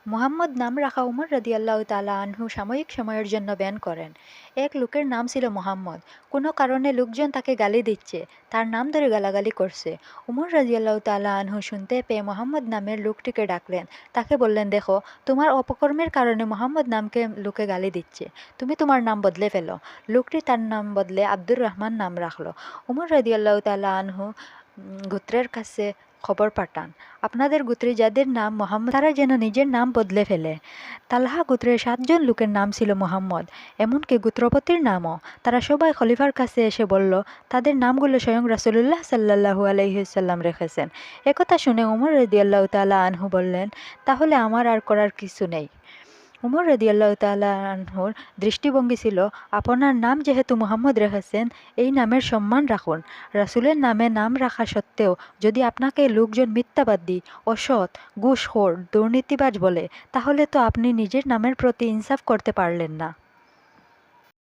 মুহাম্মদ নাম রাখা উমর রাদিয়াল্লাহু তাআলা আনহু সাময়িক সময়ের জন্য ব্যান করেন। এক লোকের নাম ছিল মুহাম্মদ। কোনো কারণে লোকজন তাকে গালি দিচ্ছে, তার নাম ধরে গালাগালি করছে। উমর রাদিয়াল্লাহু তাআলা আনহু শুনতে পেয়ে মুহাম্মদ নামের লোকটিকে ডাকলেন। তাকে বললেন, দেখো, তোমার অপকর্মের কারণে মুহাম্মদ নামকে লোকে গালি দিচ্ছে, তুমি তোমার নাম বদলে ফেলো। লোকটি তার নাম বদলে আব্দুর রহমান নাম রাখলো। উমর রাদিয়াল্লাহু তাআলা আনহু গোত্রের কাছে খবর পাঠান, আপনাদের গোত্রে যাদের নাম মোহাম্মদ তারা যেন নিজের নাম বদলে ফেলে। তালহা গোত্রের 7 জন লোকের নাম ছিল মোহাম্মদ, এমনকি গোত্রপতির নামও। তারা সবাই খলিফার কাছে এসে বলল, তাদের নামগুলো স্বয়ং রাসূলুল্লাহ সাল্লাল্লাহু আলাইহি ওয়াসাল্লাম রেখেছেন। একথা শুনে উমর রাদিয়াল্লাহু তাআলা আনহু বললেন, তাহলে আমার আর করার কিছু নেই। উমর রাদিয়াল্লাহু তাআলা আনহুর দৃষ্টিভঙ্গি ছিল, আপনার নাম যেহেতু মুহাম্মদ রেখেছেন, এই নামের সম্মান রাখুন। রাসূলের নামে নাম রাখা সত্ত্বেও যদি আপনাকে লোকজন মিথ্যাবাদী, অসৎ, ঘুষখোর, দুর্নীতিবাজ বলে, তাহলে তো আপনি নিজের নামের প্রতি ইনসাফ করতে পারলেন না।